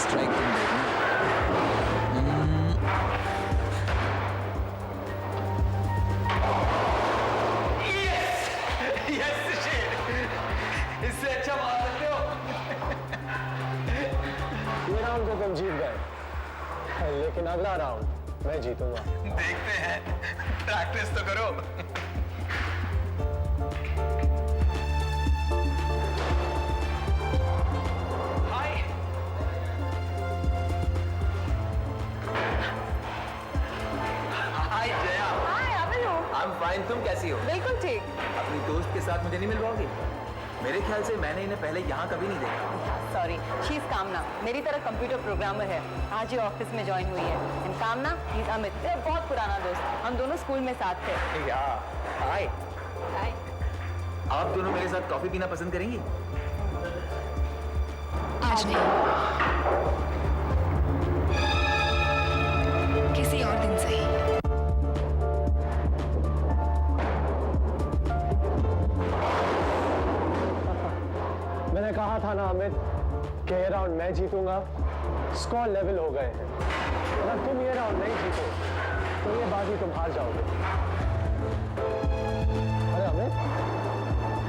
Strike तुम देखना। इससे अच्छा मार सकते हो। ये राउंड तो तुम जीत गए, लेकिन अगला राउंड मैं जीतूंगा। देखते हैं, प्रैक्टिस तो करो। हाय। हाय जया। हाय अमिल हो। आई एम फाइन, तुम कैसी हो? बिल्कुल ठीक। अपनी दोस्त के साथ मुझे नहीं मिलवाओगी? मेरे ख्याल से मैंने इन्हें पहले यहाँ कभी नहीं देखा। सॉरी, शी इज कामना, मेरी तरह कंप्यूटर प्रोग्रामर है, आज ही ऑफिस में ज्वाइन हुई है। एंड कामना, ही इज अमित, मेरा बहुत पुराना दोस्त, हम दोनों स्कूल में साथ थे। हाय। हाय। आप दोनों मेरे साथ कॉफी पीना पसंद करेंगी? आज नहीं, किसी और दिन सही। मैंने कहा था ना अमित कि ये राउंड मैं जीतूंगा। स्कोर लेवल हो गए हैं, अगर तुम ये राउंड नहीं जीतो तो ये बाजी तुम हार जाओगे। अरे अमित,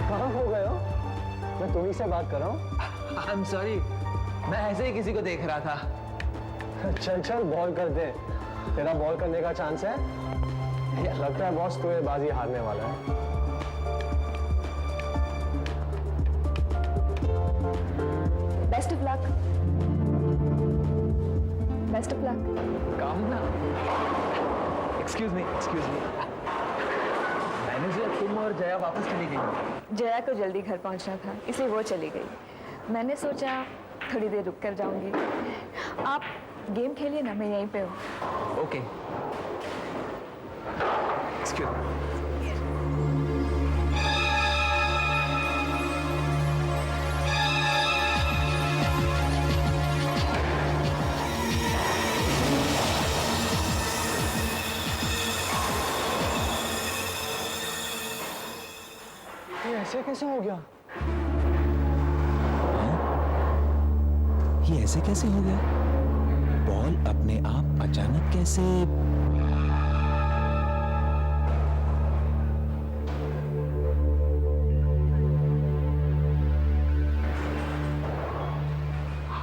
कहाँ हो गए हो? मैं तुम्ही से बात कर रहा हूँ। आई एम सॉरी, मैं ऐसे ही किसी को देख रहा था। चल चल बॉल कर दे, तेरा बॉल करने का चांस है। लगता है बॉस, तू ये बाजी हारने वाला है। Best of luck. Best of luck. कामना, एक्सक्यूज मी। मैंने सोचा तुम और जया वापस चली गई। जया को जल्दी घर पहुंचना था, इसलिए वो चली गई। मैंने सोचा थोड़ी देर रुक कर जाऊंगी। आप गेम खेलिए ना, मैं यहीं पे हूँ। ओके। Excuse me. ये ऐसे कैसे हो गया? ये ऐसे कैसे हो गया? बॉल अपने आप अचानक कैसे?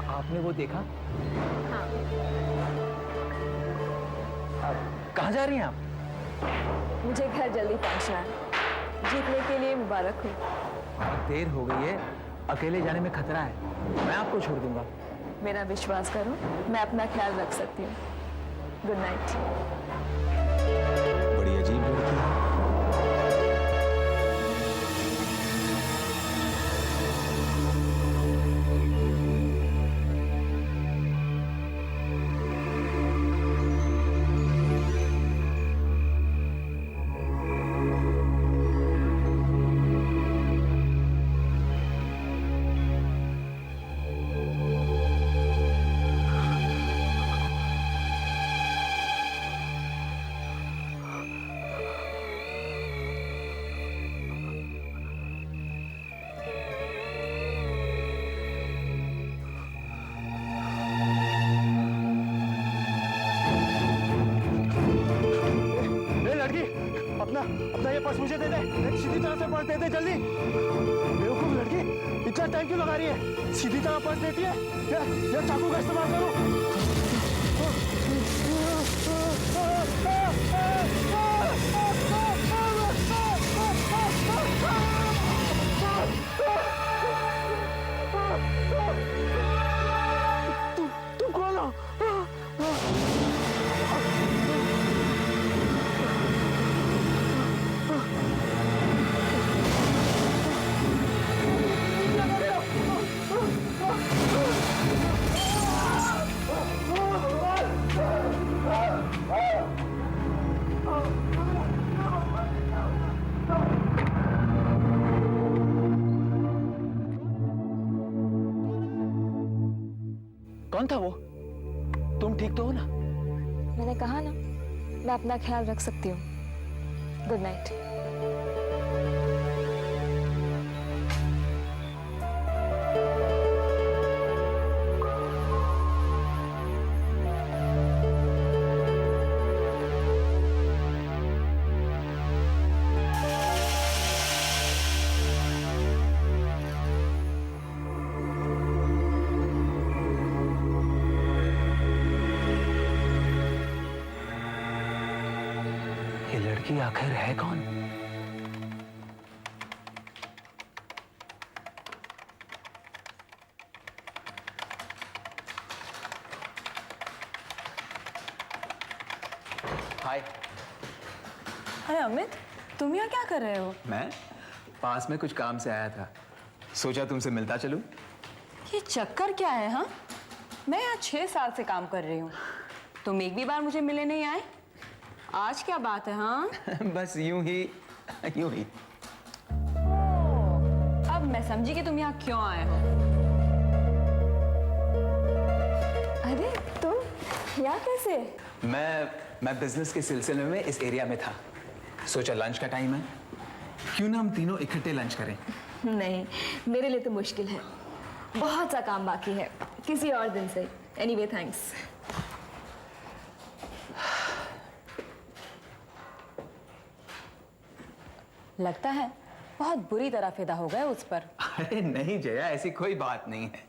आपने वो देखा? हाँ। कहाँ जा रही हैं आप? मुझे घर जल्दी पहुंचना है। जीतने के लिए मुबारक हो। बहुत देर हो गई है, अकेले जाने में खतरा है, मैं आपको छोड़ दूंगा। मेरा विश्वास करो, मैं अपना ख्याल रख सकती हूँ। Good night. बड़ी अजीब लड़की है। अपना ये पर्स मुझे दे दे, सीधी तरह से पर्स दे दे जल्दी। बेवकूफ लड़की, इतना टाइम क्यों लगा रही है? सीधी तरह पर्स देती है या चाकू का इस्तेमाल करूं? तू कौन हो? कौन था वो? तुम ठीक तो हो ना? मैंने कहा ना, मैं अपना ख्याल रख सकती हूँ। Good night. लड़की आखिर है कौन? हाय। अरे अमित, तुम यहाँ क्या कर रहे हो? मैं पास में कुछ काम से आया था, सोचा तुमसे मिलता चलूं। ये चक्कर क्या है? हाँ, मैं यहाँ 6 साल से काम कर रही हूँ, तुम एक भी बार मुझे मिले नहीं आए। आज क्या बात है? हाँ बस यूं ही। अब मैं समझी कि तुम यहाँ क्यों आए हो। अरे तुम यहाँ कैसे? मैं बिजनेस के सिलसिले में इस एरिया में था, सोचा लंच का टाइम है, क्यों ना हम तीनों इकट्ठे लंच करें। नहीं, मेरे लिए तो मुश्किल है, बहुत सा काम बाकी है, किसी और दिन से। Anyway thanks. लगता है बहुत बुरी तरह फिदा हो गए उस पर। अरे नहीं जया, ऐसी कोई बात नहीं है,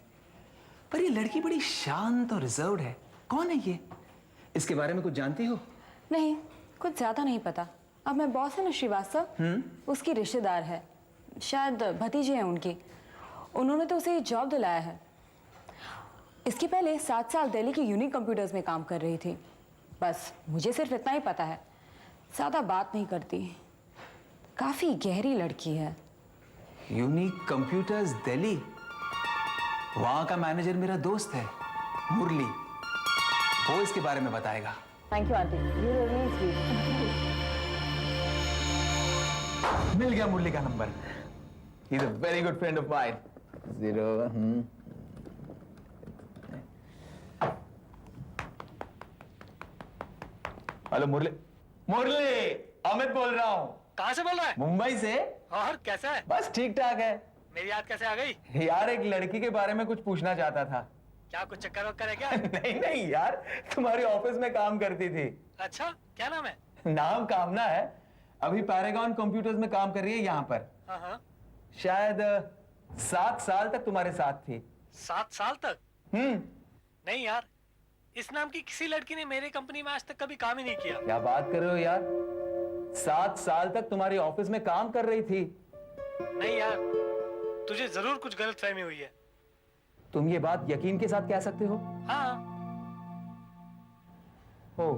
पर ये लड़की बड़ी शांत और रिजर्व्ड है। कौन है ये? इसके बारे में कुछ जानती हो? नहीं, कुछ ज्यादा नहीं पता। अब मैं बॉस है ना श्रीवास्तव, उसकी रिश्तेदार है, शायद भतीजी है उनकी। उन्होंने तो उसे जॉब दिलाया है। इसके पहले 7 साल दिल्ली की यूनिक कंप्यूटर्स में काम कर रही थी। बस मुझे सिर्फ इतना ही पता है, ज़्यादा बात नहीं करती, काफ़ी गहरी लड़की है। यूनिक कंप्यूटर्स दिल्ली, वहां का मैनेजर मेरा दोस्त है मुरली, वो इसके बारे में बताएगा। Thank you aunty, you really sweet. मिल गया मुरली का number. He is a very good friend of mine. 0 hello Murali. Amit बोल रहा हूँ। कहाँ से बोल रहा है? मुंबई से। और कैसा है? बस ठीक ठाक है। मेरी याद कैसे आ गई? यार एक लड़की के बारे में कुछ पूछना चाहता था। क्या कुछ चक्कर वक्कर है क्या? नहीं यार, तुम्हारी ऑफिस में काम करती थी। अच्छा, क्या नाम है? नाम कामना है, अभी पैरागॉन कंप्यूटर्स में काम कर रही है यहाँ पर। हाँ। शायद 7 साल तक तुम्हारे साथ थी। 7 साल तक? नहीं यार, इस नाम की किसी लड़की ने मेरे कंपनी में आज तक कभी काम ही नहीं किया। क्या बात कर रहे हो यार, 7 साल तक तुम्हारी ऑफिस में काम कर रही थी। नहीं यार, तुझे जरूर कुछ गलतफहमी हुई है। तुम ये बात यकीन के साथ कह सकते हो? हाँ। हो।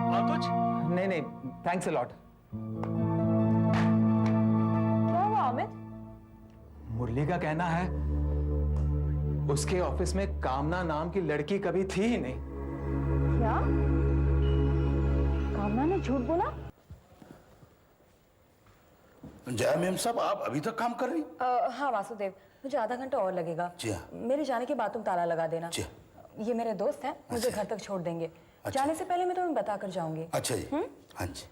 और कुछ? नहीं, थैंक्स अ लॉट। क्या हुआ अमित? मुरली का कहना है उसके ऑफिस में कामना नाम की लड़की कभी थी ही नहीं। क्या? कामना ने झूठ बोला? जया मैम साहब, आप अभी तक काम कर रही? हाँ वासुदेव, मुझे आधा घंटा और लगेगा। जी हाँ। मेरे जाने के बाद तुम ताला लगा देना। जी। ये मेरे दोस्त हैं, मुझे अच्छा। घर तक छोड़ देंगे। अच्छा। जाने से पहले मैं तुम्हें बता कर जाऊंगी। अच्छा जी। हाँ जी।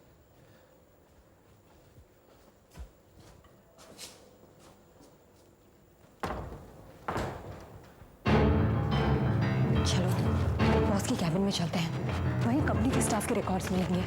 चलो बॉस की कैबिन में चलते हैं, वहीं कंपनी के स्टाफ के रिकॉर्ड्स मिलेंगे।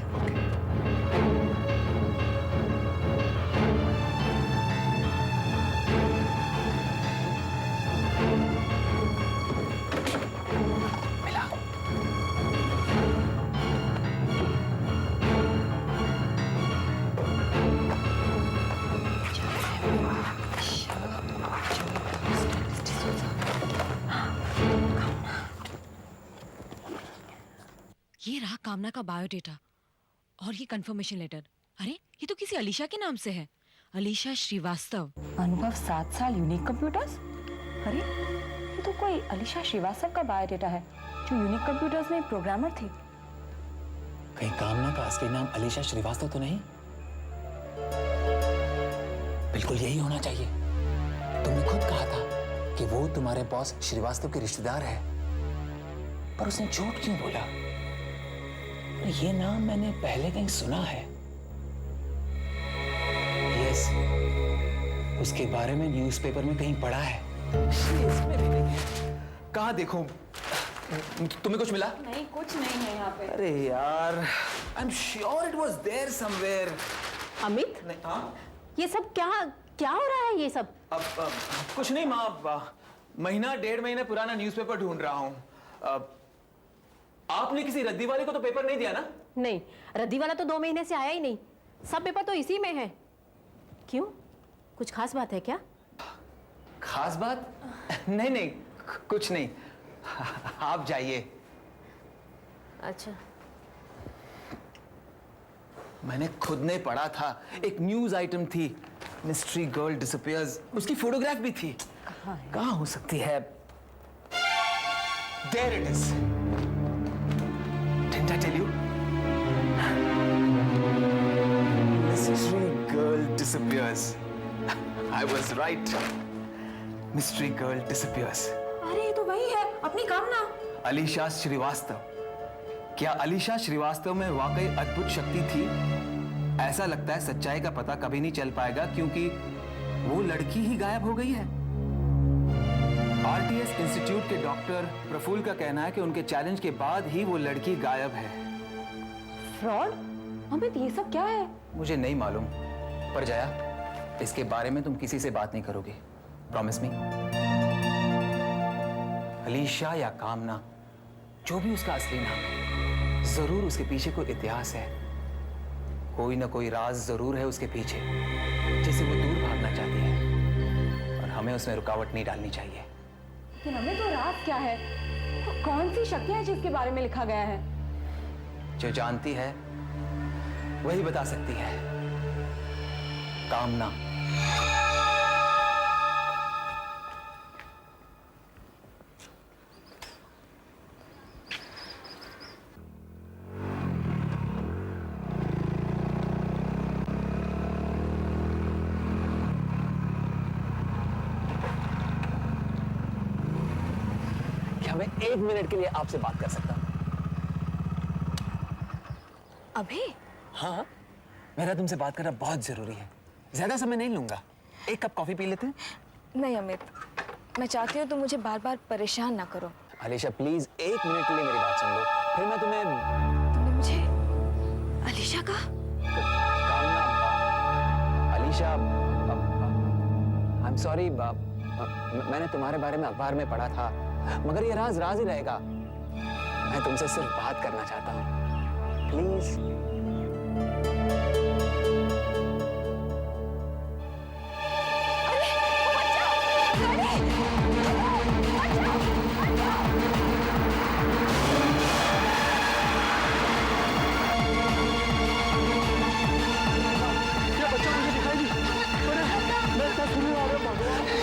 ये रहा कामना का बायोडेटा और ये कंफर्मेशन लेटर। अरे ये तो किसी अलीशा के नाम से है, अलीशा श्रीवास्तव। अनुभव 7 साल यूनिक कंप्यूटर्स। अरे ये तो कोई अलीशा श्रीवास्तव का बायोडेटा है, जो यूनिक कंप्यूटर्स में प्रोग्रामर थी। कहीं कामना का असली नाम अलीशा श्रीवास्तव तो नहीं? बिल्कुल यही होना चाहिए। तुमने खुद कहा था कि वो तुम्हारे बॉस श्रीवास्तव के रिश्तेदार है, पर उसने झूठ क्यों बोला? ये नाम मैंने पहले कहीं सुना है। यस, उसके बारे में न्यूज़पेपर में कहीं पढ़ा है। इसमें भी नहीं। कहाँ देखूं? तुम्हें कुछ मिला? नहीं, कुछ नहीं है यहाँ पे। अरे यार, I am sure it was there somewhere. Amit, हाँ? ये सब क्या क्या हो रहा है? ये सब अब कुछ नहीं माँ, महीना 1.5 महीने पुराना न्यूज़पेपर ढूंढ रहा हूँ। आपने किसी रद्दी वाले को तो पेपर नहीं दिया ना? नहीं, रद्दी वाला तो 2 महीने से आया ही नहीं। सब पेपर तो इसी में है। क्यों, कुछ खास बात है क्या? खास बात? नहीं नहीं, कुछ नहीं। आप जाइए। अच्छा, मैंने खुद ने पढ़ा था, एक न्यूज आइटम थी, मिस्ट्री गर्ल डिसअपियर्स, उसकी फोटोग्राफ भी थी। कहाँ हो सकती है? There it is. Didn't I tell you? Mystery girl disappears. I was right. Mystery girl disappears. अरे ये तो वही है, अपनी कामना। अलीशा श्रीवास्तव। क्या अलीशा श्रीवास्तव में वाकई अद्भुत शक्ति थी? ऐसा लगता है सच्चाई का पता कभी नहीं चल पाएगा, क्योंकि वो लड़की ही गायब हो गई है। आरटीएस इंस्टीट्यूट के डॉक्टर प्रफुल्ल का कहना है कि उनके चैलेंज के बाद ही वो लड़की गायब है। फ्रॉड? अमित, ये सब क्या है? मुझे नहीं मालूम, पर जया, इसके बारे में तुम किसी से बात नहीं करोगे। Promise me? अलीशा या कामना, जो भी उसका असली नाम है, जरूर उसके पीछे कोई इतिहास है। कोई ना कोई राज जरूर है उसके पीछे, जिसे वो दूर भागना चाहती है, और हमें उसमें रुकावट नहीं डालनी चाहिए। लेकिन हमें तो राज क्या है? तो कौन सी शक्ति है जिसके बारे में लिखा गया है? जो जानती है वही बता सकती है। कामना। क्या मैं 1 मिनट के लिए आपसे बात कर सकता हूँ? अभी? हाँ, मेरा तुमसे बात करना बहुत जरूरी है। ज्यादा समय नहीं लूंगा। 1 कप कॉफी पी लेते हैं? नहीं अमित, मैं चाहती हूँ तुम मुझे बार बार परेशान ना करो। अलीशा प्लीज 1 मिनट के लिए मेरी बात सुन लो, फिर मैं तुम्हें। तुमने मुझे अलीशा का? कामना, अलीशा, आई एम सॉरी, मैंने तुम्हारे बारे में अखबार में पढ़ा था, मगर ये राज राज ही रहेगा। मैं तुमसे सिर्फ बात करना चाहता हूँ, प्लीज।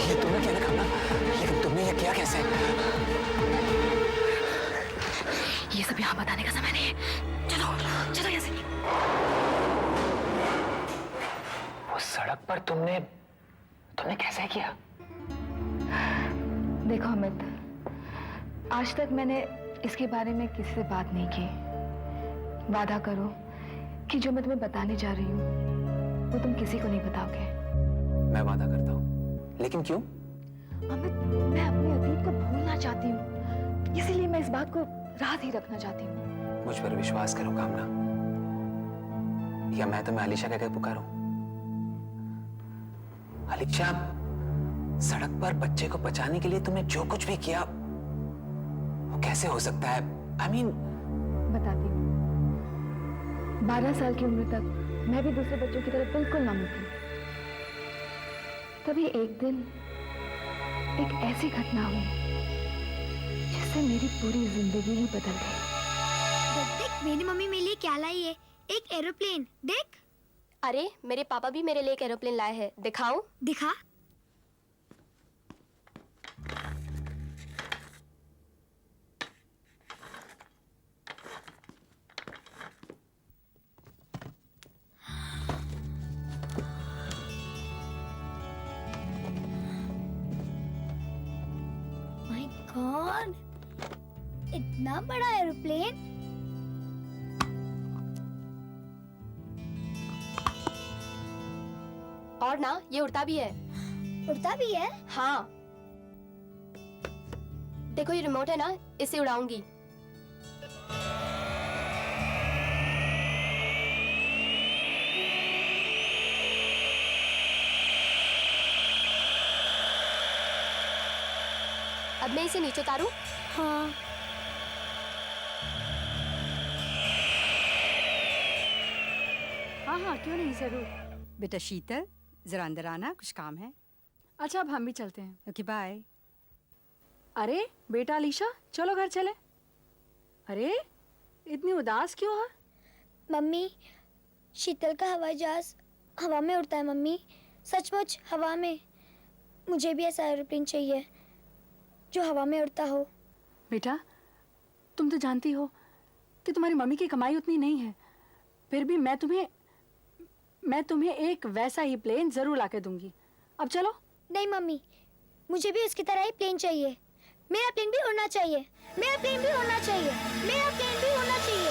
ये तुम्हें क्या करना, लेकिन तुमने ये किया कैसे? ये सब यहाँ बताने का समय नहीं है। चलो चलो यहाँ से। वो सड़क पर तुमने कैसे किया? देखो अमित, आज तक मैंने इसके बारे में किसी से बात नहीं की। वादा करो कि जो मैं तुम्हें बताने जा रही हूँ वो तुम किसी को नहीं बताओगे। मैं वादा करता हूँ, लेकिन क्यों? अमित, मैं अपने अतीत को भूलना चाहती हूँ, इसीलिए मैं इस बात को राज ही रखना चाहती हूँ। मुझ पर विश्वास करो कामना, या मैं तुम्हें अलीशा कहकर पुकारूं? अलीशा, सड़क पर बच्चे को बचाने के लिए तुमने जो कुछ भी किया वो कैसे हो सकता है? I mean... बताती हूँ। 12 साल की उम्र तक मैं भी दूसरे बच्चों की तरह बिल्कुल मामूली थी। तभी एक दिन एक ऐसी घटना हुई जिससे मेरी पूरी जिंदगी ही बदल गई। देख, मेरी मम्मी मेरे लिए क्या लाई है, एक एरोप्लेन। देख। अरे मेरे पापा भी मेरे लिए एक एरोप्लेन लाए हैं, दिखाऊं? दिखा। माय गॉड, इतना बड़ा एरोप्लेन। और ना, ये उड़ता भी है। उड़ता भी है? हाँ, देखो ये रिमोट है ना, इससे उड़ाऊंगी। अब मैं इसे नीचे उतारूं? हाँ। हाँ हाँ, क्यों नहीं, जरूर। बेटा शीतल, जरा अंदर आना, कुछ काम है। अच्छा, अब हम भी चलते हैं। Okay bye. अरे बेटा अलीशा, चलो घर चले। अरे इतनी उदास क्यों है? मम्मी, शीतल का हवाई जहाज हवा में उड़ता है मम्मी, सचमुच हवा में। मुझे भी ऐसा एरोप्लेन चाहिए जो हवा में उड़ता हो। बेटा, तुम तो जानती हो कि तुम्हारी मम्मी की कमाई उतनी नहीं है, फिर भी मैं तुम्हें एक वैसा ही प्लेन जरूर लाके दूंगी। अब चलो। नहीं मम्मी, मुझे भी उसकी तरह ही प्लेन चाहिए। मेरा प्लेन भी उड़ना चाहिए, मेरा प्लेन भी उड़ना चाहिए, मेरा प्लेन भी उड़ना चाहिए।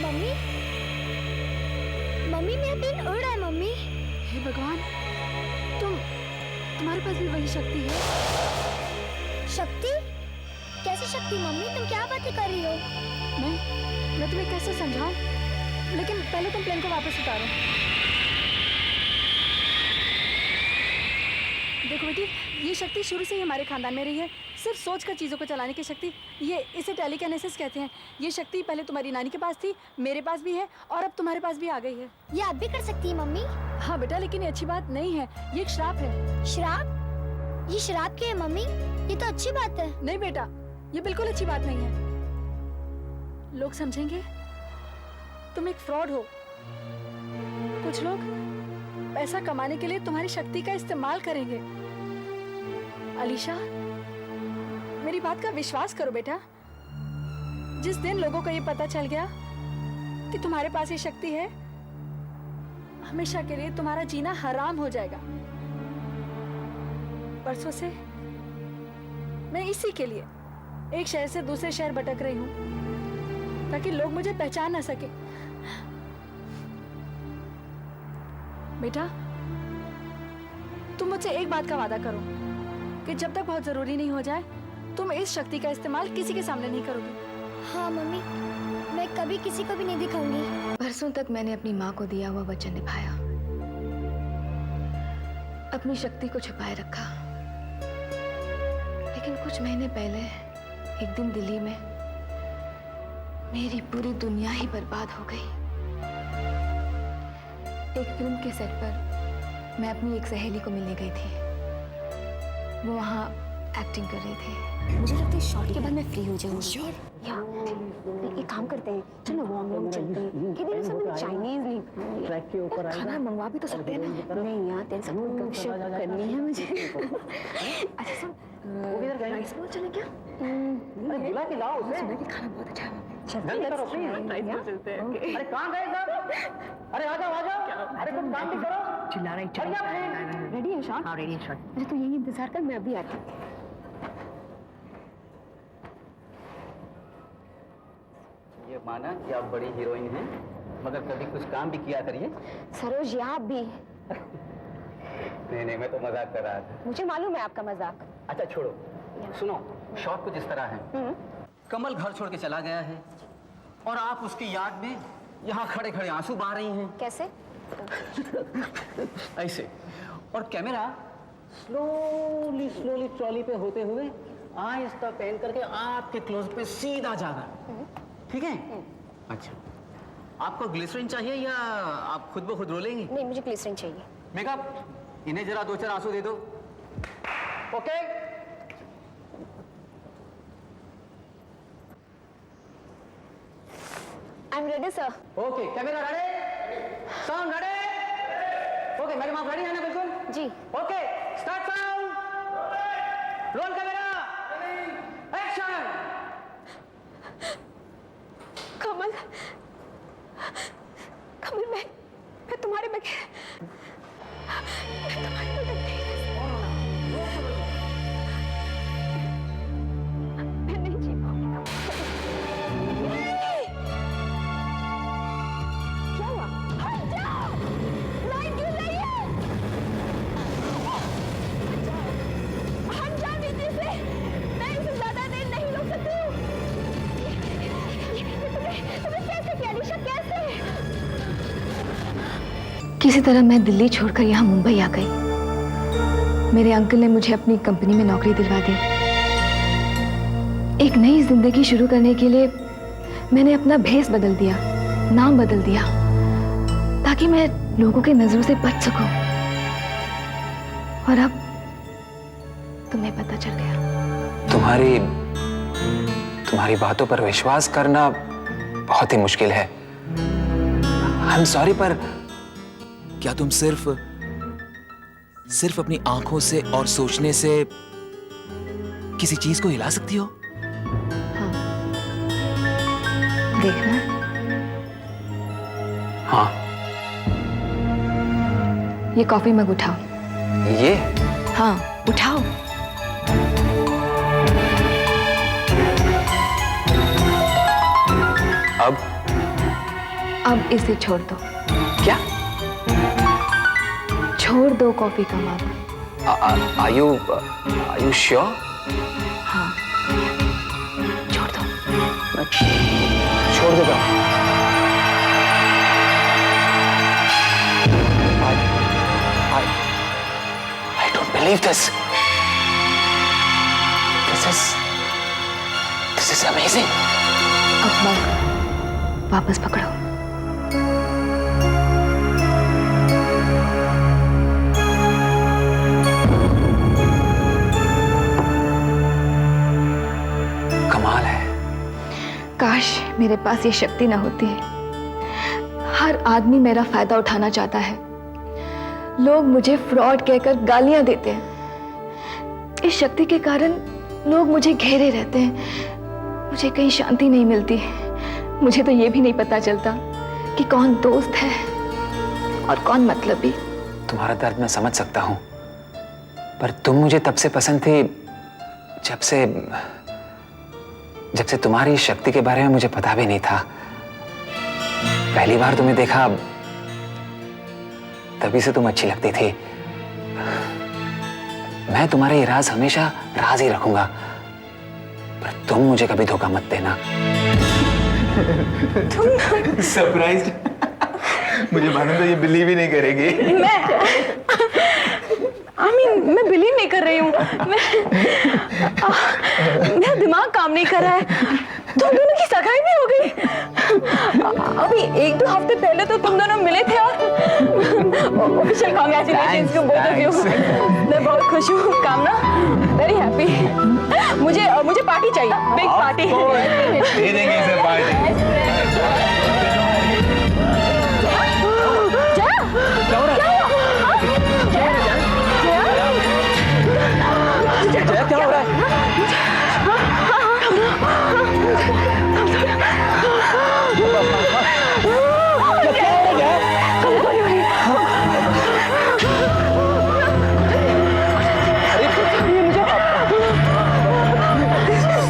मम्मी, मम्मी मेरा प्लेन उड़ रहा है मम्मी। हे भगवान, तुम्हारे पास भी वही शक्ति है? शक्ति? कैसी शक्ति मम्मी? तुम क्या बातें कर रही हो? मैं तुम्हें कैसे समझाऊं? लेकिन पहले तुम प्लेन को वापस उतारो। देखो बेटी, ये शक्ति शुरू से ही हमारे खानदान में रही है, सिर्फ सोच कर चीज़ों को चलाने की शक्ति। इसे टेलीकिनेसिस कहते हैं। ये शक्ति पहले तुम्हारी नानी के पास थी, मेरे पास भी है, और अब तुम्हारे पास भी आ गई है। ये आप भी कर सकती है मम्मी? हाँ बेटा, लेकिन ये अच्छी बात नहीं है, ये एक श्राप है। श्राप? ये श्राप क्या है मम्मी? ये तो अच्छी बात है। नहीं बेटा, ये बिल्कुल अच्छी बात नहीं है। लोग समझेंगे तुम एक फ्रॉड हो। कुछ लोग पैसा कमाने के लिए तुम्हारी शक्ति का इस्तेमाल करेंगे। अलीशा, मेरी बात का विश्वास करो बेटा। जिस दिन लोगों को ये पता चल गया कि तुम्हारे पास ये शक्ति है, हमेशा के लिए तुम्हारा जीना हराम हो जाएगा। परसों से मैं इसी के लिए एक शहर से दूसरे शहर भटक रही हूँ, ताकि लोग मुझे पहचान ना सके। बेटा, तुम मुझसे एक बात का वादा करो कि जब तक बहुत जरूरी नहीं हो जाए, तुम इस शक्ति का इस्तेमाल किसी के सामने नहीं करोगी। हाँ मम्मी, मैं कभी किसी को भी नहीं दिखाऊंगी। बरसों तक मैंने अपनी माँ को दिया हुआ वचन निभाया, अपनी शक्ति को छुपाए रखा। लेकिन कुछ महीने पहले एक दिन दिल्ली में मेरी पूरी दुनिया ही बर्बाद हो गई। एक फिल्म के सेट पर मैं अपनी एक सहेली को मिलने गई थी। वो वहाँ एक्टिंग कर रही थी। मुझे लगता है शॉट के बाद मैं फ्री हो जाऊंगी। श्योर? एक काम करते हैं, चलो वॉर्म रूम चलते हैं। कि दिन सब चाइनीज नहीं, ट्रैक के ऊपर खाना मंगवा भी तो सकते हैं ना। नहीं यार, तेरे साथ कोशिश करनी है मुझे। अच्छा सुन, राइस बोल चले क्या? अरे बुला के लाओ उसे। सुना कि खाना बहुत अच्छा है। जल्दी करो प्लीज, राइस बोल चलते हैं। अरे कहाँ गए सब? अरे आ जाओ आ जाओ। अरे कुछ काम भी करो। चिल्ला रही है। रेडी है शॉट? हाँ रेडी है शॉट। अच्छा तो यही इंतजार कर, मैं अभी आती हूँ। ये माना कि आप बड़ी हीरोइन हैं, मगर कभी कुछ काम भी किया करिए। सरोज, यहाँ आप भी? नहीं, मैं तो मजाक कर रहा था। मुझे मालूम है आपका मजाक। अच्छा छोड़ो, सुनो, शॉट कुछ इस तरह है। कमल घर छोड़ के चला गया है और आप उसकी याद में यहाँ खड़े खड़े आंसू बहा रही हैं। कैसे? ऐसे। और कैमरा स्लोली स्लोली ट्रॉली पे होते हुए आहिस्ता पहन करके आपके क्लोज पे सीधा जा रहा है। ठीक है? अच्छा, आपको ग्लिसरीन चाहिए या आप खुद ब खुद रोलेंगी? नहीं, मुझे ग्लिसरीन चाहिए। मेकअप, इन्हें जरा 2-4 आंसू दे दो। Okay? I am ready sir. Okay, camera ready? Sound ready? Okay, madam आप रेडी हैं ना बिल्कुल? जी। Okay, start sound, roll camera, action. Kamal, Kamal, मैं तुम्हारे बगैर मैं नहीं जी पाऊंगी। क्या हुआ? हट जाओ! लाइन गिर रही है! हट जाओ नीचे से! मैं इसे ज्यादा देर नहीं रोक सकती हूँ। तुमने कैसे किया किसी तरह मैं दिल्ली छोड़कर यहाँ मुंबई आ गई। मेरे अंकल ने मुझे अपनी कंपनी में नौकरी दिलवा दी। एक नई जिंदगी शुरू करने के लिए मैंने अपना भेष बदल दिया, नाम बदल दिया, ताकि मैं लोगों की नजरों से बच सकूं। और अब तुम्हें पता चल गया। तुम्हारी बातों पर विश्वास करना बहुत ही मुश्किल है। आई एम सॉरी, पर क्या तुम सिर्फ अपनी आंखों से और सोचने से किसी चीज को हिला सकती हो? हाँ, देखना। हाँ। ये कॉफी मग उठाओ। ये? हाँ, उठाओ। अब इसे छोड़ दो। क्या? छोड़ दो कॉफी का मग। Are you sure? हाँ, छोड़ दो। छोड़ देगा। I don't believe this. This is amazing. अब मग वापस पकड़ो। कमाल है। काश मेरे पास ये शक्ति ना होती। हर आदमी मेरा फायदा उठाना चाहता है। लोग मुझे फ्रॉड कहकर गालियां देते हैं। इस शक्ति के कारण लोग मुझे घेरे रहते हैं। मुझे कहीं शांति नहीं मिलती। मुझे तो ये भी नहीं पता चलता कि कौन दोस्त है और कौन मतलबी। तुम्हारा दर्द मैं समझ सकता हूं, पर तुम मुझे तब से पसंद थी जब से तुम्हारी शक्ति के बारे में मुझे पता भी नहीं था। पहली बार तुम्हें देखा तभी से तुम अच्छी लगती थी। मैं तुम्हारे ये राज हमेशा राज ही रखूंगा, पर तुम मुझे कभी धोखा मत देना। सरप्राइज। मुझे मालूम था ये बिलीव ही नहीं करेगी। मैं बिलीव नहीं कर रही हूँ। मेरा दिमाग काम नहीं कर रहा है। तुम दोनों की सगाई भी हो गई। अभी 1-2 हफ्ते पहले तो तुम दोनों मिले थे। और official congratulations to both of you. मैं बहुत खुश हूँ कामना, वेरी हैप्पी। मुझे पार्टी चाहिए, बिग पार्टी। दे देंगे इसे पार्टी। क्या हो रहा है? क्या हो रहा है?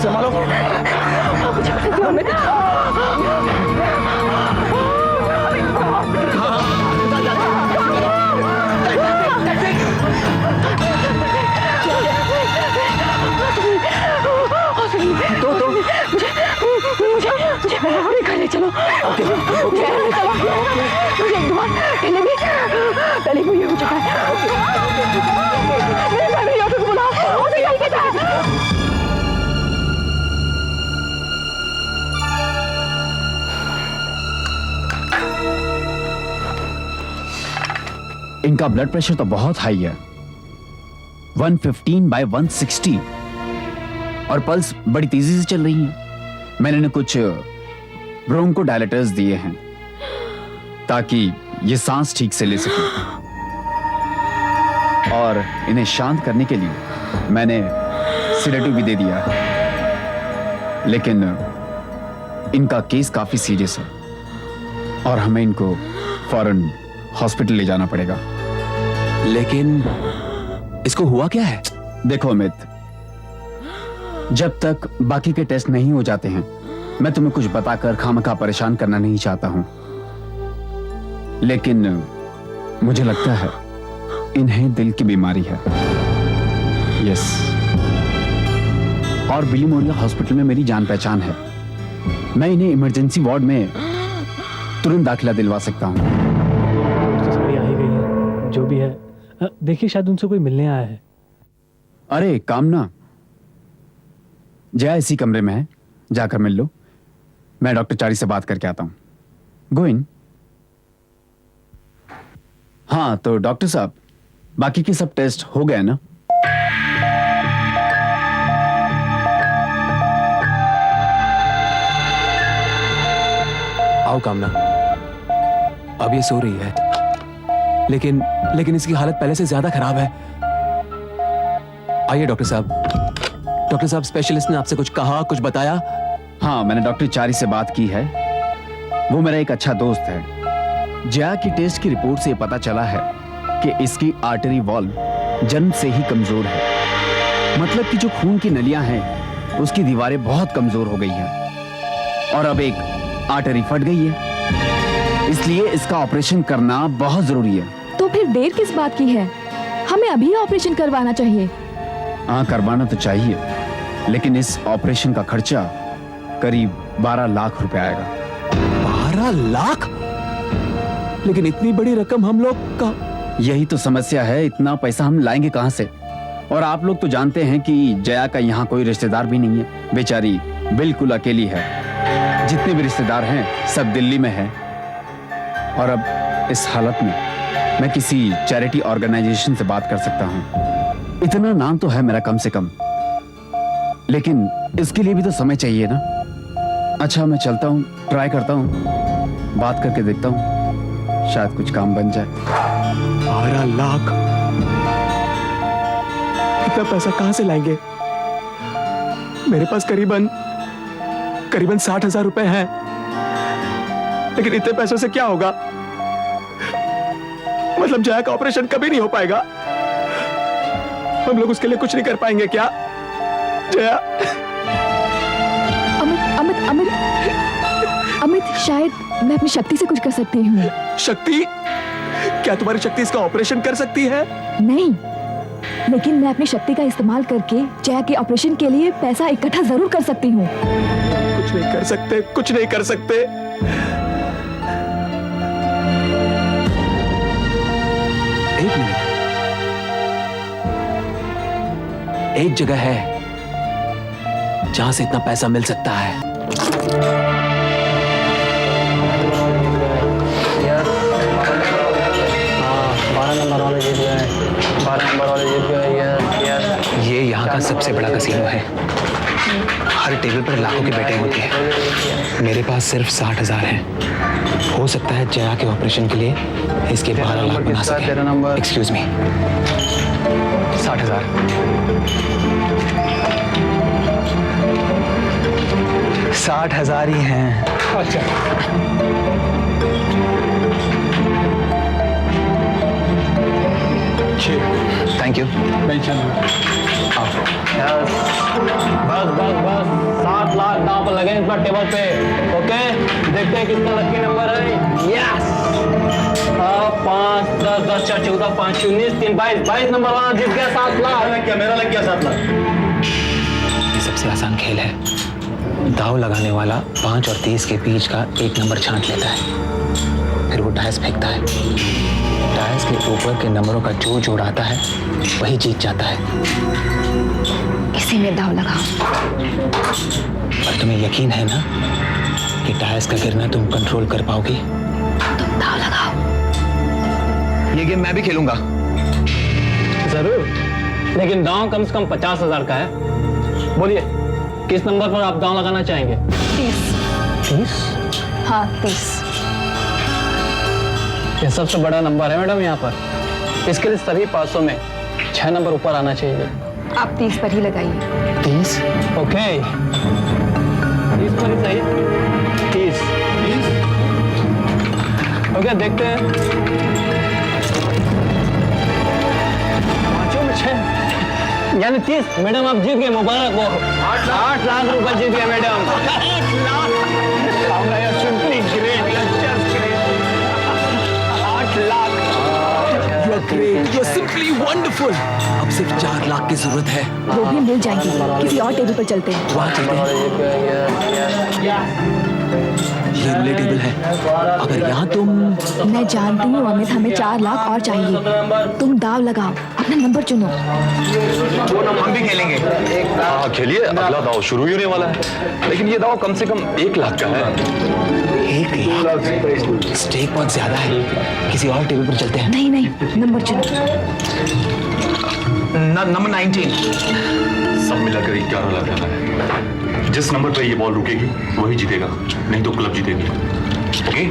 संभालो। मुझे घर ले चलो। मुझे एक बार पहले भी ये हो चुका है। मेरे फैमिली ऑटो को बुलाओ। हॉस्पिटल के साथ। इनका ब्लड प्रेशर तो बहुत हाई है, 115/160, और पल्स बड़ी तेजी से चल रही है। मैंने इन्हें कुछ ब्रोंकोडायलेटर्स दिए हैं ताकि ये सांस ठीक से ले सके, और इन्हें शांत करने के लिए मैंने सेडेटिव भी दे दिया है। लेकिन इनका केस काफी सीरियस है और हमें इनको फौरन हॉस्पिटल ले जाना पड़ेगा। लेकिन इसको हुआ क्या है? देखो अमित, जब तक बाकी के टेस्ट नहीं हो जाते हैं मैं तुम्हें कुछ बताकर खामखा परेशान करना नहीं चाहता हूं, लेकिन मुझे लगता है इन्हें दिल की बीमारी है। यस, और बिली मोरिया हॉस्पिटल में मेरी जान पहचान है। मैं इन्हें इमरजेंसी वार्ड में तुरंत दाखिला दिलवा सकता हूं। सारी आई जो भी है, देखिए शायद उनसे कोई मिलने आया है। अरे कामना, जया इसी कमरे में है, जाकर मिल लो। मैं डॉक्टर चारी से बात करके आता हूं। गो इन। हाँ तो डॉक्टर साहब, बाकी के सब टेस्ट हो गए ना? आओ कामना, अब ये सो रही है, लेकिन इसकी हालत पहले से ज्यादा खराब है। आइए डॉक्टर साहब। डॉक्टर साहब, स्पेशलिस्ट ने आपसे कुछ कहा, कुछ बताया? हाँ, मैंने डॉक्टर चारी से बात की है। वो मेरा एक अच्छा दोस्त है। जया की टेस्ट की रिपोर्ट से पता चला है कि इसकी आर्टरी वॉल्व जन्म से ही कमजोर है। मतलब कि जो खून की नलियां हैं, उसकी दीवारें बहुत कमजोर हो गई हैं और अब एक आर्टरी फट गई है। इसलिए इसका ऑपरेशन करना बहुत जरूरी है। तो फिर देर किस बात की है? हमें अभी ऑपरेशन करवाना चाहिए। हाँ, करवाना तो चाहिए, लेकिन इस ऑपरेशन का खर्चा करीब 12 लाख रुपए आएगा। 12 लाख? लेकिन इतनी बड़ी रकम हम लोग का। यही तो समस्या है, इतना पैसा हम लाएंगे कहां से? और आप लोग तो जानते हैं कि जया का यहाँ कोई रिश्तेदार भी नहीं है। बेचारी बिल्कुल अकेली है। जितने भी रिश्तेदार हैं सब दिल्ली में हैं। और अब इस हालत में मैं किसी चैरिटी ऑर्गेनाइजेशन से बात कर सकता हूँ। इतना नाम तो है मेरा कम से कम, लेकिन इसके लिए भी तो समय चाहिए ना। अच्छा, मैं चलता हूँ, ट्राई करता हूँ, बात करके देखता हूँ, शायद कुछ काम बन जाए। 12 लाख? इतना पैसा कहां से लाएंगे? मेरे पास करीबन 60,000 रुपए हैं, लेकिन इतने पैसों से क्या होगा? मतलब जया का ऑपरेशन कभी नहीं हो पाएगा। हम लोग उसके लिए कुछ नहीं कर पाएंगे क्या? जया। अमित, शायद मैं अपनी शक्ति से कुछ कर सकती हूँ। शक्ति? क्या तुम्हारी शक्ति इसका ऑपरेशन कर सकती है? नहीं, लेकिन मैं अपनी शक्ति का इस्तेमाल करके जया के ऑपरेशन के लिए पैसा इकट्ठा जरूर कर सकती हूँ। कुछ नहीं कर सकते, कुछ नहीं कर सकते। एक मिनट, एक जगह है जहां से इतना पैसा मिल सकता है। ये यहाँ का सबसे बड़ा कसीनो है। हर टेबल पर लाखों की बेटिंग होती है। मेरे पास सिर्फ 60,000 हैं। हो सकता है जया के ऑपरेशन के लिए इसके 12 लाख बना सके। Excuse me, 60,000। 60,000 ही हैं। अच्छा, थैंक यू। बस 7 लाख दांव पर लगे इस बार टेबल पे। ओके, देखते हैं किसका लकी नंबर है। यस, 5 10 10 4 14 5 19 3 22 नंबर वाला जीत गया 7 लाख। क्या मेरा लग गया 7 लाख? ये सबसे आसान खेल है। दाव लगाने वाला 5 और 30 के बीच का एक नंबर छांट लेता है, फिर वो डायस फेंकता है। डायस के ऊपर के नंबरों का जो जोड़ आता है वही जीत जाता है। इसी में दाव लगाओ। और तुम्हें यकीन है ना कि डायस का गिरना तुम कंट्रोल कर पाओगी? तुम दाव लगाओ। ये गेम मैं भी खेलूंगा। जरूर, लेकिन दांव कम से कम 50,000 का है। बोलिए, किस नंबर पर आप दांव लगाना चाहेंगे? 30। हाँ, 30। ये सबसे बड़ा नंबर है मैडम यहाँ पर। इसके लिए सभी 500 में 6 नंबर ऊपर आना चाहिए। आप 30 पर ही लगाइए। 30? ओके, 30 पर ही सही। 30। ओके, देखते हैं। 5 में 6 यानी 30। मैडम आप जीत गए, मुबारक हो। 8 लाख रुपए जीत गए madam. 8 lakh. You're simply wonderful. अब सिर्फ 4 लाख की जरूरत है। वो भी मिल जाएंगे। किसी और टेबल पर चलते हैं। वहाँ चलते हैं। ये कम्युलेटेबल है। अगर यहाँ तुम मैं जानती हूँ अमित, हमें 4 लाख और चाहिए। तुम दाव लगाओ, अपना नंबर चुनो। वो ना हम भी खेलेंगे। हाँ खेलिए, अगला दाव शुरू ही होने वाला है, लेकिन ये दाव कम से कम 1 लाख का है। 1 लाख? स्टेक बहुत ज्यादा है, किसी और टेबल पर चलते हैं। नहीं नहीं, नंबर चुनो। नंबर 19। सब मिलाकर 11 लाख रहना है। जिस नंबर पे ये बॉल रुकेगी वही जीतेगा, नहीं तो क्लब जीतेगी। ओके?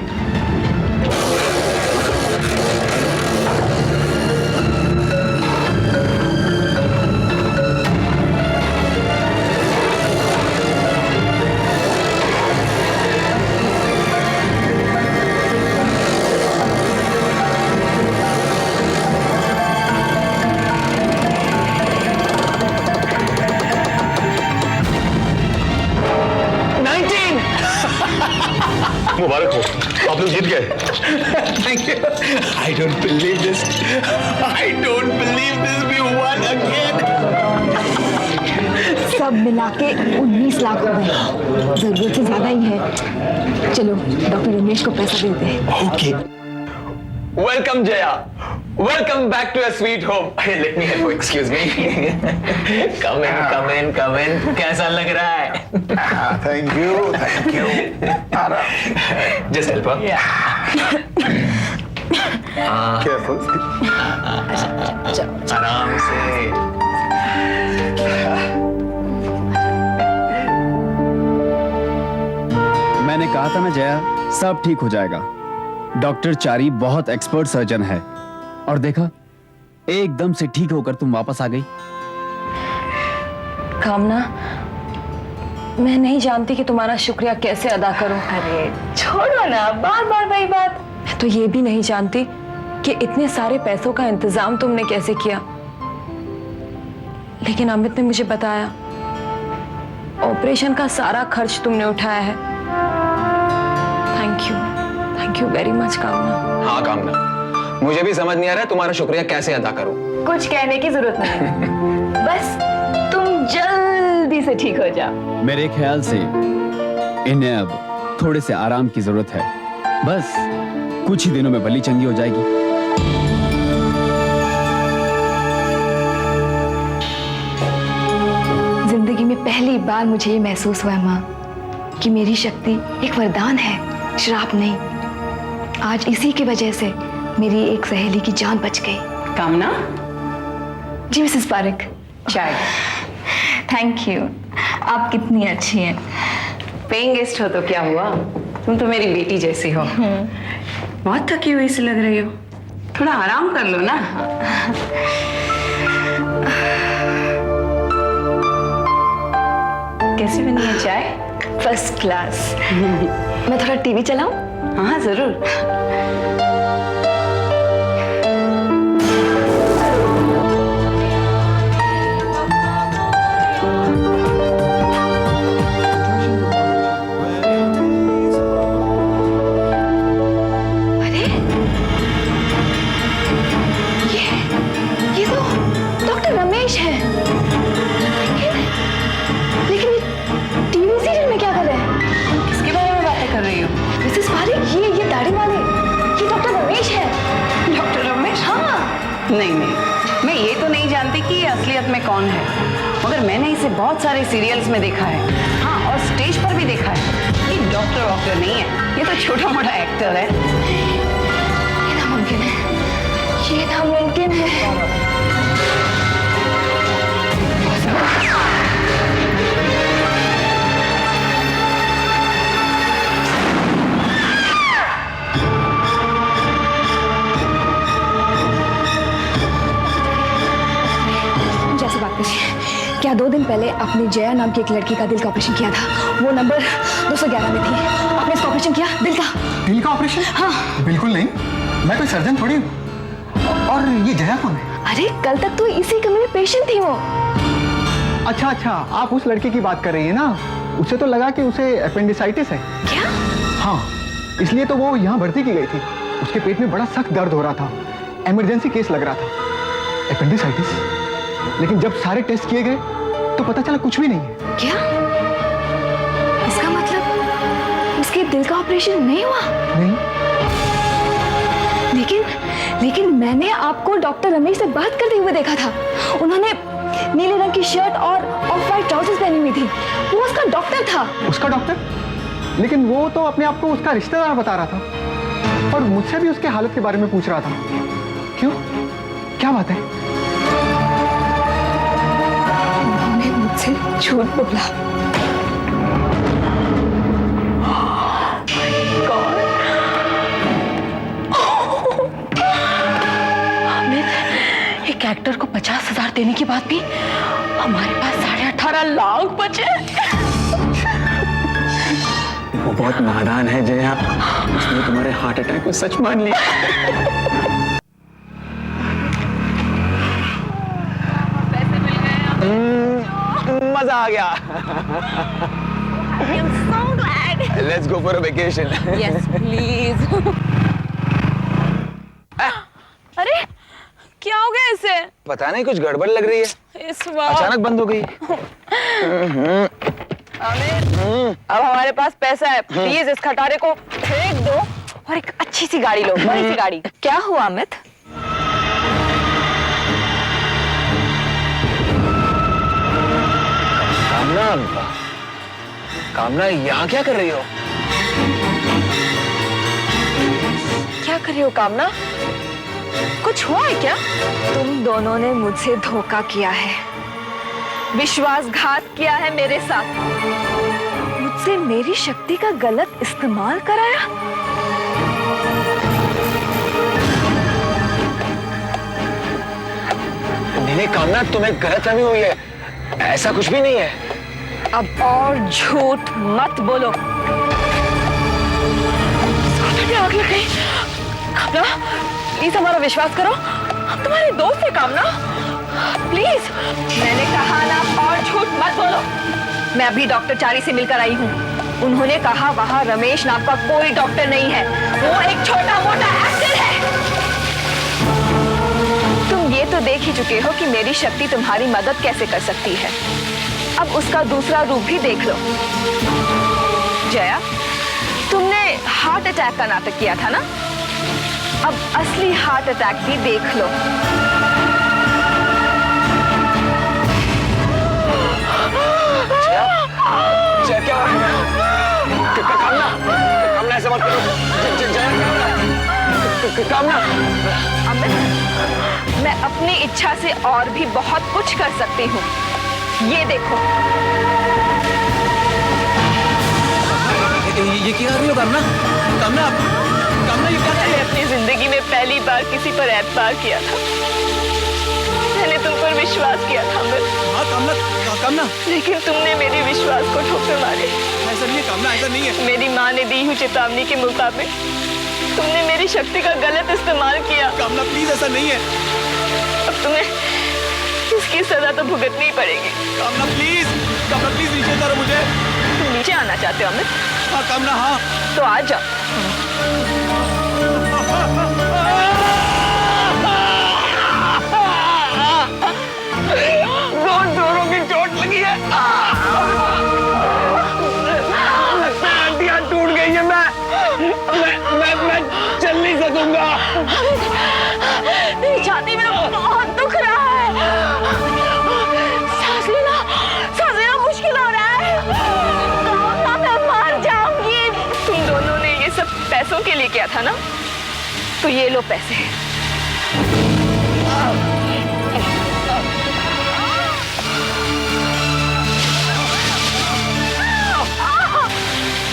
मुबारक हो, आप लोग जीत गए। Thank you. I don't believe this. I don't believe this. We won again. सब मिला के 19 लाख हो गए। जरूरत से ज्यादा ही है। चलो डॉक्टर रमेश को पैसा देते हैं। Okay. Welcome Jaya. Welcome back to a sweet home. Let me help you. Excuse me. Come in, come in, come in. कैसा लग रहा है? Thank you, thank you. Just help her. Careful. आराम से। मैंने कहा था ना जया, सब ठीक हो जाएगा। डॉक्टर चारी बहुत एक्सपर्ट सर्जन है, और देखा एकदम से ठीक होकर तुम वापस आ गई। कामना, मैं नहीं जानती कि तुम्हारा शुक्रिया कैसे अदा करूं। अरे छोड़ो ना, बार बार वही बात। मैं तो ये भी नहीं जानती कि इतने सारे पैसों का इंतजाम तुमने कैसे किया, लेकिन अमित ने मुझे बताया ऑपरेशन का सारा खर्च तुमने उठाया है। थैंक यू वेरी मच कामना। हाँ कामना, मुझे भी समझ नहीं आ रहा है तुम्हारा शुक्रिया कैसे अदा करूं। कुछ कहने की जरूरत नहीं, बस तुम जल्दी से ठीक हो जाओ। मेरे ख्याल से इन्हें अब थोड़े से आराम की जरूरत है। बस कुछ ही दिनों में भली चंगी हो जाएगी। जिंदगी में पहली बार मुझे ये महसूस हुआ माँ कि मेरी शक्ति एक वरदान है, श्राप नहीं। आज इसी की वजह से मेरी एक सहेली की जान बच गई। कामना, जी मिसेस पारिक, चाय। Thank you. आप कितनी अच्छी हैं। पेइंग गेस्ट हो तो क्या हुआ, तुम तो मेरी बेटी जैसी हो। बहुत थकी हुई सी लग रही हो, थोड़ा आराम कर लो ना। कैसी बनी है चाय? First class. मैं थोड़ा टीवी चलाऊं? हाँ जरूर। अरे ये तो डॉक्टर रमेश है। लेकिन ये टीवी सीरियल में क्या कर रहे हैं? किसके बारे में बातें कर रही हो? मिसेस पारिक, ये दाढ़ी वाले, ये डॉक्टर रमेश है। डॉक्टर रमेश? हाँ। नहीं, मैं ये तो नहीं जानती कि ये असलियत में कौन है, मगर मैंने इसे बहुत सारे सीरियल्स में देखा है। हाँ, और स्टेज पर भी देखा है। ये डॉक्टर नहीं है, ये तो छोटा मोटा एक्टर है। ये नामुमकिन है, ये नामुमकिन है। क्या 2 दिन पहले आपने जया नाम की एक लड़की का दिल का ऑपरेशन किया था? वो नंबर 211 में थी। आपने इसका ऑपरेशन किया? दिल का? दिल का ऑपरेशन? हाँ। बिल्कुल नहीं, मैं कोई सर्जन थोड़ी हूँ। और ये जया कौन है? अरे कल तक तो इसी कमरे में पेशेंट थी वो। अच्छा, आप उस लड़के की बात कर रही है ना? उसे तो लगा कि उसे एपेंडिसाइटिस है। क्या? हाँ, इसलिए तो वो यहाँ भर्ती की गई थी। उसके पेट में बड़ा सख्त दर्द हो रहा था, इमरजेंसी केस लग रहा था। एपेंडिसाइटिस? लेकिन जब सारे टेस्ट किए गए तो पता चला कुछ भी नहीं है। क्या? इसका मतलब उसके दिल का ऑपरेशन नहीं हुआ? नहीं। लेकिन मैंने आपको डॉक्टर रमेश से बात करते हुए देखा था। उन्होंने नीले रंग की शर्ट और ऑफ वाइट ट्राउजर्स पहनी हुई थी। वो उसका डॉक्टर था। उसका डॉक्टर? लेकिन वो तो अपने आप को उसका रिश्तेदार बता रहा था और मुझसे भी उसके हालत के बारे में पूछ रहा था। क्यों? क्या बात है? उन्होंने मुझसे झूठ बोला। एक एक्टर को 50,000 देने के बाद भी हमारे पास 18.5 लाख बचे। वो बहुत नादान है जया। उसने तुम्हारे हार्ट अटैक को सच मान लिया। पैसे मिल गए। मजा आ गया। I'm so glad. Let's go for a vacation. Yes, please. अरे क्या हो गया इसे? पता नहीं, कुछ गड़बड़ लग रही है। इस बार अचानक बंद हो गई। आमिर, अब हमारे पास पैसा है, प्लीज इस खटारे को फेंक दो और एक अच्छी सी गाड़ी लो, बड़ी सी गाड़ी। क्या हुआ अमित? कामना यहाँ क्या कर रही हो? क्या कर रही हो कामना? कुछ हुआ है क्या? तुम दोनों ने मुझसे धोखा किया है, विश्वासघात किया है मेरे साथ, मुझसे मेरी शक्ति का गलत इस्तेमाल कराया। नहीं कामना, तुम्हें गलतफहमी हुई है, ऐसा कुछ भी नहीं है। अब और झूठ मत बोलो। आग लग गई। कामना प्लीज हमारा विश्वास करो, हम तुम्हारे दोस्त हैं कामना, प्लीज। मैंने कहा ना, और झूठ मत बोलो। मैं अभी डॉक्टर चारी से मिलकर आई हूँ। उन्होंने कहा वहाँ रमेश नाम का कोई डॉक्टर नहीं है, वो एक छोटा मोटा एक्टर है। तुम ये तो देख ही चुके हो कि मेरी शक्ति तुम्हारी मदद कैसे कर सकती है। अब उसका दूसरा रूप भी देख लो। जया, तुमने हार्ट अटैक का नाटक किया था ना, अब असली हार्ट अटैक भी देख लो। क्या कामना ऐसे मत करो। कामना, अमित, मैं अपनी इच्छा से और भी बहुत कुछ कर सकती हूँ। ये देखो। ये क्या कर रही हो कामना? कामना ये क्या? मैंने अपनी जिंदगी में पहली बार किसी पर एतबार किया था। मैंने तुम पर विश्वास किया था अमित। हाँ कामना। लेकिन तुमने मेरे विश्वास को ठोकर मारे। ऐसा नहीं है कामना, ऐसा नहीं है। मेरी माँ ने दी हुई चेतावनी के मुताबिक तुमने मेरी शक्ति का गलत इस्तेमाल किया। कामना प्लीज, ऐसा नहीं है। अब तुम्हें इसकी सजा तो भुगतनी ही पड़ेगी। कामना प्लीज नीचे उतारो मुझे। तुम नीचे आना चाहते हो अमित? हाँ कामना, हाँ। तो आ जाओ। जोरों की चोट लगी है। हड्डियां टूट गई है। मैं चल नहीं सकूंगा। मेरी छाती में बहुत दुख रहा है। सांस लेना मुश्किल हो रहा है। मैं मर जाऊंगी। तुम दोनों ने ये सब पैसों के लिए किया था ना, तो ये लो पैसे।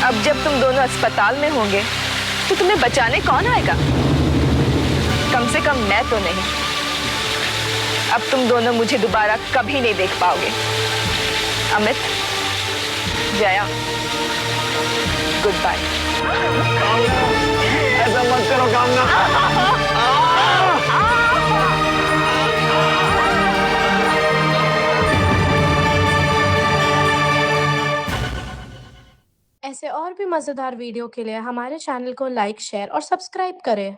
अब जब तुम दोनों अस्पताल में होंगे तो तुम्हें बचाने कौन आएगा? कम से कम मैं तो नहीं। अब तुम दोनों मुझे दोबारा कभी नहीं देख पाओगे। Amit, Jaya, goodbye. ऐसा मत करो कामना। ऐसे और भी मज़ेदार वीडियो के लिए हमारे चैनल को लाइक, शेयर और सब्सक्राइब करें।